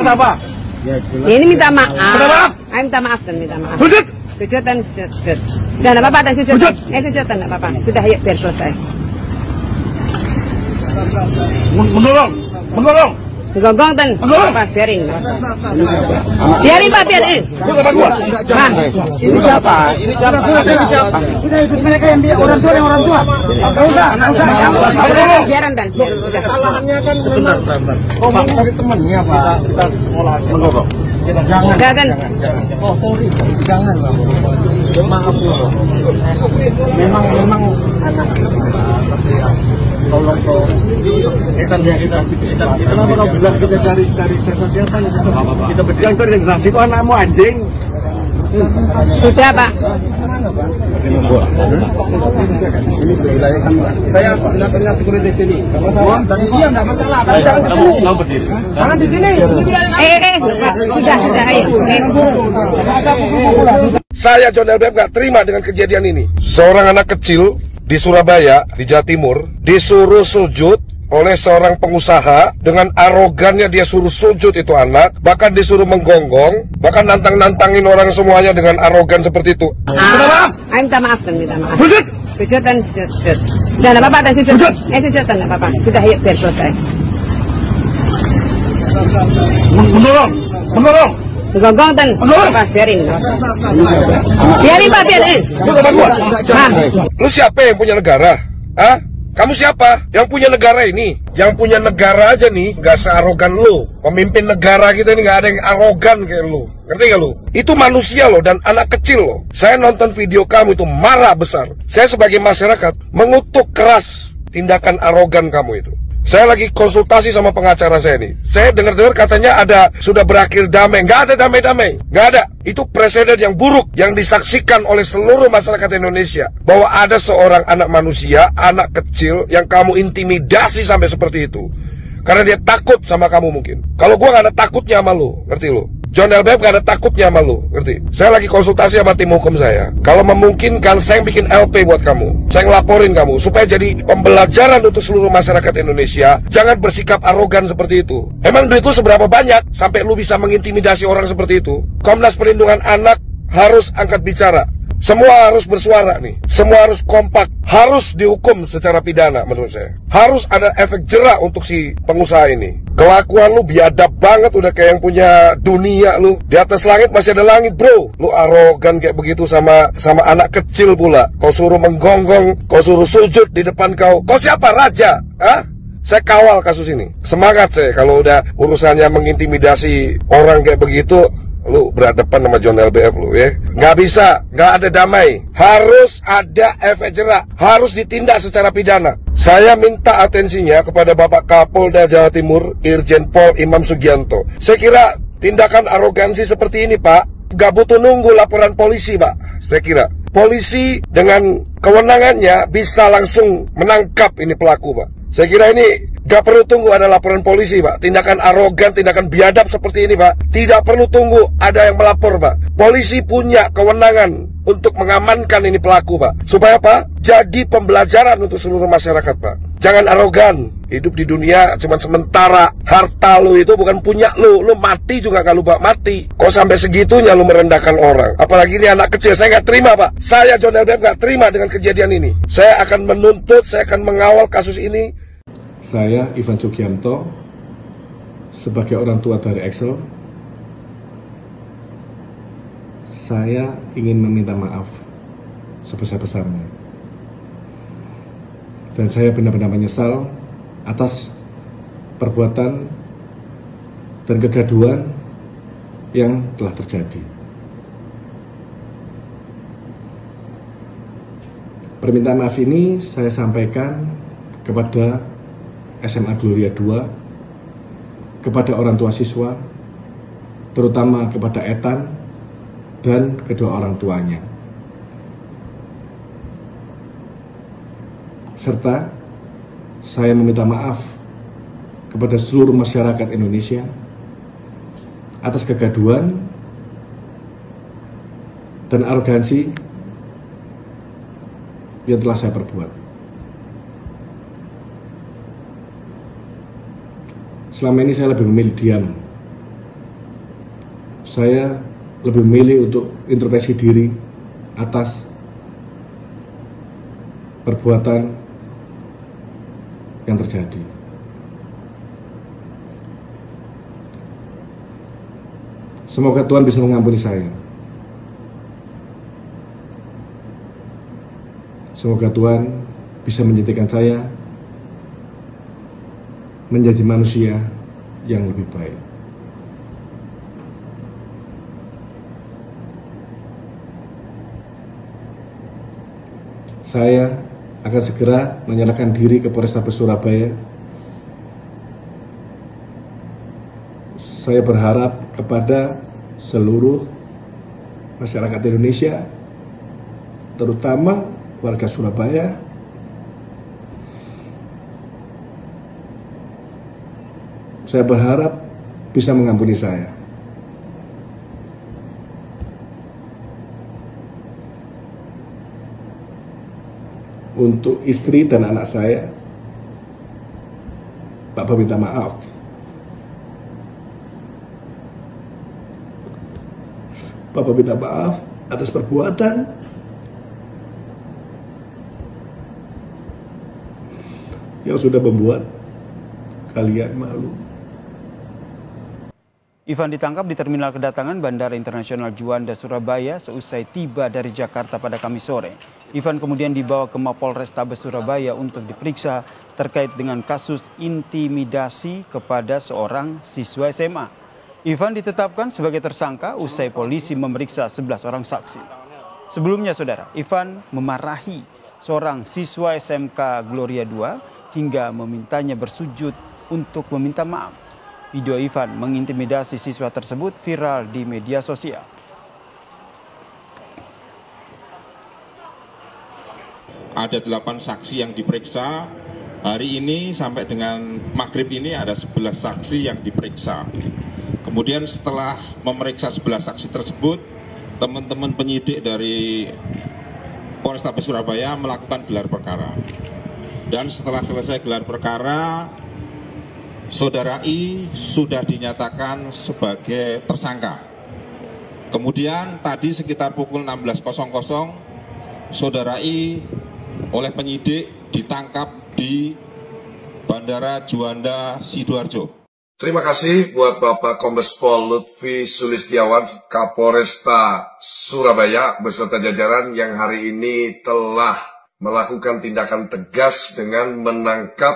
Minta apa? Ini minta maaf. Minta maaf? Ayo minta maaf dan minta maaf. Sujud! Sujud dan sujud. Dan apa-apa dan sujud. Sujud! Sujud dan apa-apa. Sudah, yuk biar selesai. Menolong! Menolong! Gonggong dan apa, biarin. Biarin Pak, biarin. Lu sama gua? Nah, Ini siapa? Ini siapa? Ini siapa? Sudah ikut mereka yang orang tua. Enggak usah. biaran dan. Kesalahannya kan memang ngomong dari temennya, Pak. Menolong. Jangan. Dan. Oh, sorry. Jangan, Pak. Maaf dulu. Memang anak. Tolong. Kenapa kau bilang kita cari siapa yang yang terintegrasi itu anakmu anjing? Sudah Pak. Ini wilayah kan, saya pengaturnya security sini. Dan dia nggak masalah. Jangan berdiri. Jangan di sini. Sudah, ayo. Saya John LBF nggak terima dengan kejadian ini. Seorang anak kecil di Surabaya, di Jawa Timur, disuruh sujud oleh seorang pengusaha. Dengan arogannya dia suruh sujud itu anak, bahkan disuruh menggonggong, bahkan nantang-nantangin orang semuanya dengan arogan seperti itu. Ayo minta maaf dan minta maaf. Sujud! Sujud dan sujud. Dan apa-apa dan sujud. Sujud dan apa-apa. Sudah, yuk biar selesai. Menolong! Gonggong dan apa, biarin. Biarin Pak, biarin. Lu sama gua? Nah, Lu siapa yang punya negara? Hah? Kamu siapa? Yang punya negara ini? Yang punya negara aja nih, nggak searogan lu. Pemimpin negara kita ini nggak ada yang arogan kayak lu. Ngerti gak lu? Itu manusia loh dan anak kecil loh. Saya nonton video kamu itu marah besar. Saya sebagai masyarakat mengutuk keras tindakan arogan kamu itu. Saya lagi konsultasi sama pengacara saya nih. Saya dengar-dengar katanya sudah berakhir damai. Nggak ada damai-damai. Nggak ada. Itu presiden yang buruk yang disaksikan oleh seluruh masyarakat Indonesia. Bahwa ada seorang anak manusia, anak kecil yang kamu intimidasi sampai seperti itu. Karena dia takut sama kamu mungkin. Kalau gua nggak ada takutnya sama lu. Ngerti lu? John LBF gak ada takutnya sama lu, ngerti? Saya lagi konsultasi sama tim hukum saya. Kalau memungkinkan, saya bikin LP buat kamu. Saya ngelaporin kamu, supaya jadi pembelajaran untuk seluruh masyarakat Indonesia. Jangan bersikap arogan seperti itu. Emang duit lu seberapa banyak, sampai lu bisa mengintimidasi orang seperti itu? Komnas Perlindungan Anak harus angkat bicara. Semua harus bersuara nih. Semua harus kompak. Harus dihukum secara pidana menurut saya. Harus ada efek jerak untuk si pengusaha ini. Kelakuan lu biadab banget, udah kayak yang punya dunia lu. Di atas langit masih ada langit, bro. Lu arogan kayak begitu sama anak kecil pula. Kau suruh menggonggong, kau suruh sujud di depan kau. Kau siapa? Raja? Hah? Saya kawal kasus ini. Semangat saya kalau udah urusannya mengintimidasi orang kayak begitu. Lu berhadapan sama John LBF lu ya. Nggak bisa, nggak ada damai. Harus ada efek jerak. Harus ditindak secara pidana. Saya minta atensinya kepada Bapak Kapolda Jawa Timur, Irjen Pol Imam Sugianto. Saya kira tindakan arogansi seperti ini, Pak, nggak butuh nunggu laporan polisi, Pak. Saya kira polisi dengan kewenangannya bisa langsung menangkap ini pelaku, Pak. Saya kira ini gak perlu tunggu ada laporan polisi, Pak. Tindakan arogan, tindakan biadab seperti ini, Pak, tidak perlu tunggu ada yang melapor, Pak. Polisi punya kewenangan untuk mengamankan ini pelaku, Pak. Supaya, Pak, jadi pembelajaran untuk seluruh masyarakat, Pak. Jangan arogan. Hidup di dunia cuma sementara. Harta lu itu bukan punya lu. Lu mati juga gak lu bawa mati. Kok sampai segitunya lu merendahkan orang? Apalagi ini anak kecil. Saya gak terima, Pak. Saya John LBF gak terima dengan kejadian ini. Saya akan menuntut, saya akan mengawal kasus ini. Saya Ivan Sugianto sebagai orang tua dari Excel. Saya ingin meminta maaf sebesar-besarnya. Dan saya benar-benar menyesal atas perbuatan dan kegaduhan yang telah terjadi. Permintaan maaf ini saya sampaikan kepada SMA Gloria 2, kepada orang tua siswa, terutama kepada Ethan dan kedua orang tuanya. Serta saya meminta maaf kepada seluruh masyarakat Indonesia atas kegaduhan dan arogansi yang telah saya perbuat. Selama ini saya lebih memilih diam saya lebih memilih untuk introspeksi diri atas perbuatan yang terjadi. Semoga Tuhan bisa mengampuni saya. Semoga Tuhan bisa menjadikan saya menjadi manusia yang lebih baik. Saya akan segera menyerahkan diri ke Polrestabes Surabaya. Saya berharap kepada seluruh masyarakat Indonesia, terutama warga Surabaya, saya berharap bisa mengampuni saya. Untuk istri dan anak saya, Bapak minta maaf. Bapak minta maaf atas perbuatan yang sudah membuat kalian malu. Ivan ditangkap di terminal kedatangan Bandara Internasional Juanda, Surabaya seusai tiba dari Jakarta pada Kamis sore. Ivan kemudian dibawa ke Mapolrestabes Surabaya untuk diperiksa terkait dengan kasus intimidasi kepada seorang siswa SMA. Ivan ditetapkan sebagai tersangka usai polisi memeriksa 11 orang saksi. Sebelumnya, saudara, Ivan memarahi seorang siswa SMK Gloria II hingga memintanya bersujud untuk meminta maaf. Video Ivan mengintimidasi siswa tersebut viral di media sosial. Ada 8 saksi yang diperiksa. Hari ini sampai dengan maghrib ini ada 11 saksi yang diperiksa. Kemudian setelah memeriksa 11 saksi tersebut, teman-teman penyidik dari Polrestabes Surabaya melakukan gelar perkara. Dan setelah selesai gelar perkara, Saudara I sudah dinyatakan sebagai tersangka. Kemudian tadi sekitar pukul 16.00, Saudara I oleh penyidik ditangkap di Bandara Juanda, Sidoarjo. Terima kasih buat Bapak Kombes Pol Lutfi Sulistiawan, Kapolresta Surabaya beserta jajaran yang hari ini telah melakukan tindakan tegas dengan menangkap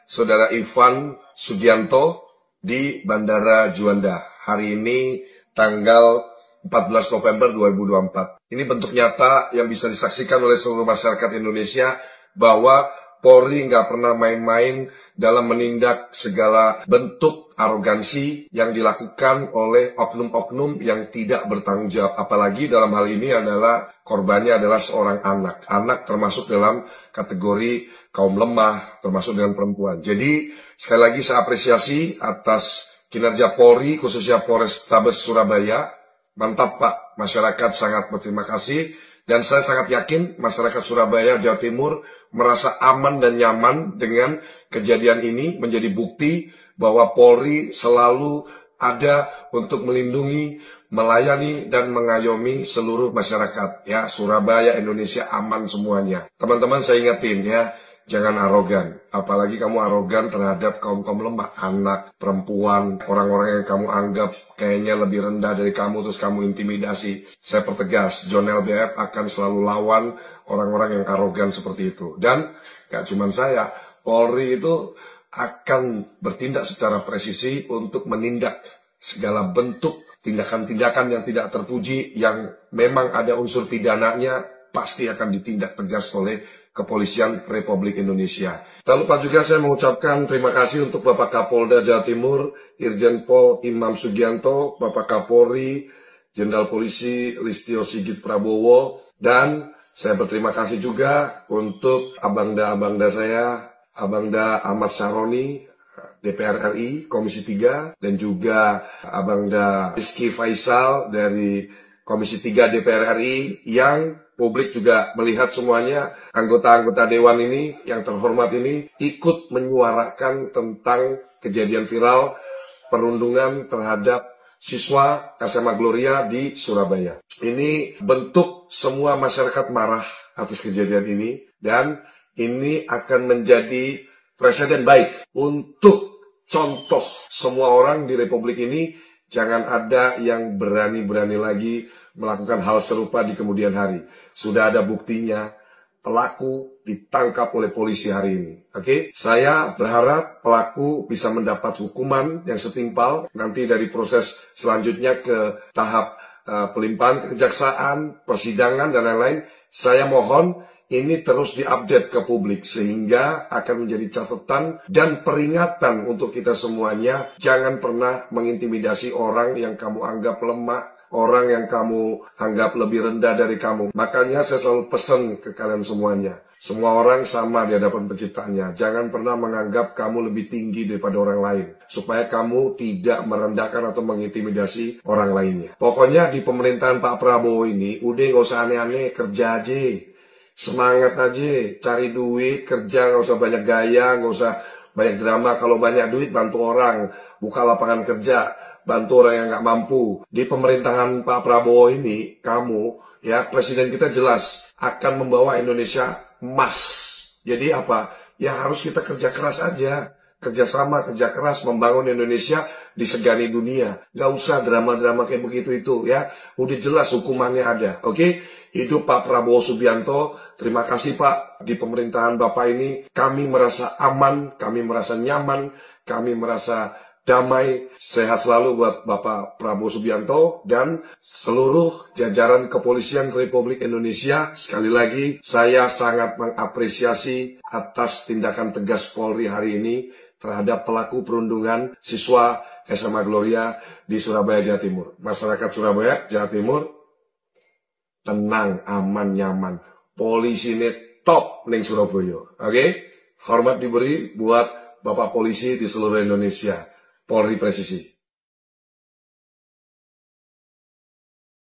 Saudara Ivan Sugianto di Bandara Juanda hari ini tanggal 14 November 2024. Ini bentuk nyata yang bisa disaksikan oleh seluruh masyarakat Indonesia bahwa Polri nggak pernah main-main dalam menindak segala bentuk arogansi yang dilakukan oleh oknum-oknum yang tidak bertanggung jawab. Apalagi dalam hal ini adalah korbannya adalah seorang anak. Anak termasuk dalam kategori kaum lemah, termasuk dengan perempuan. Jadi sekali lagi saya apresiasi atas kinerja Polri, khususnya Polrestabes Surabaya. Mantap Pak, masyarakat sangat berterima kasih. Dan saya sangat yakin masyarakat Surabaya, Jawa Timur merasa aman dan nyaman dengan kejadian ini, menjadi bukti bahwa Polri selalu ada untuk melindungi, melayani, dan mengayomi seluruh masyarakat. Ya, Surabaya, Indonesia aman semuanya. Teman-teman saya ingetin ya, jangan arogan, apalagi kamu arogan terhadap kaum-kaum lemah, anak, perempuan, orang-orang yang kamu anggap kayaknya lebih rendah dari kamu, terus kamu intimidasi. Saya pertegas, John LBF akan selalu lawan orang-orang yang arogan seperti itu. Dan gak cuma saya, Polri itu akan bertindak secara presisi untuk menindak segala bentuk tindakan-tindakan yang tidak terpuji, yang memang ada unsur pidananya, pasti akan ditindak tegas oleh Kepolisian Republik Indonesia. Tak lupa juga saya mengucapkan terima kasih untuk Bapak Kapolda Jawa Timur, Irjen Pol Imam Sugianto, Bapak Kapolri, Jenderal Polisi Listio Sigit Prabowo, dan saya berterima kasih juga untuk abangda saya, Abangda Ahmad Saroni, DPR RI, Komisi 3, dan juga Abangda Rizky Faisal dari Komisi 3 DPR RI, yang publik juga melihat semuanya, anggota-anggota Dewan ini yang terhormat ini ikut menyuarakan tentang kejadian viral perundungan terhadap siswa SMA Gloria di Surabaya. Ini bentuk semua masyarakat marah atas kejadian ini, dan ini akan menjadi presiden baik untuk contoh semua orang di Republik ini. Jangan ada yang berani-berani lagi melakukan hal serupa di kemudian hari. Sudah ada buktinya, pelaku ditangkap oleh polisi hari ini. Oke, saya berharap pelaku bisa mendapat hukuman yang setimpal nanti dari proses selanjutnya ke tahap pelimpahan ke kejaksaan, persidangan, dan lain-lain. Saya mohon ini terus diupdate ke publik sehingga akan menjadi catatan dan peringatan untuk kita semuanya. Jangan pernah mengintimidasi orang yang kamu anggap lemah, orang yang kamu anggap lebih rendah dari kamu. Makanya saya selalu pesan ke kalian semuanya, semua orang sama di hadapan penciptanya. Jangan pernah menganggap kamu lebih tinggi daripada orang lain, supaya kamu tidak merendahkan atau mengintimidasi orang lainnya. Pokoknya di pemerintahan Pak Prabowo ini udah gak usah aneh-aneh, kerja aja, semangat aja, cari duit, kerja, gak usah banyak gaya, gak usah banyak drama. Kalau banyak duit bantu orang, buka lapangan kerja, bantu orang yang gak mampu. Di pemerintahan Pak Prabowo ini, kamu, ya, presiden kita jelas akan membawa Indonesia emas. Jadi apa? Ya harus kita kerja keras aja. Kerjasama, kerja keras, membangun Indonesia disegani dunia. Gak usah drama-drama kayak begitu itu, ya. Udah jelas hukumannya ada, oke? Hidup Pak Prabowo Subianto. Terima kasih Pak. Di pemerintahan Bapak ini kami merasa aman, kami merasa nyaman, kami merasa damai. Sehat selalu buat Bapak Prabowo Subianto dan seluruh jajaran kepolisian Republik Indonesia. Sekali lagi, saya sangat mengapresiasi atas tindakan tegas Polri hari ini terhadap pelaku perundungan siswa SMA Gloria di Surabaya, Jawa Timur. Masyarakat Surabaya, Jawa Timur, tenang, aman, nyaman. Polisi ini top ning Surabaya. Oke? Hormat diberi buat Bapak polisi di seluruh Indonesia. Polri presisi.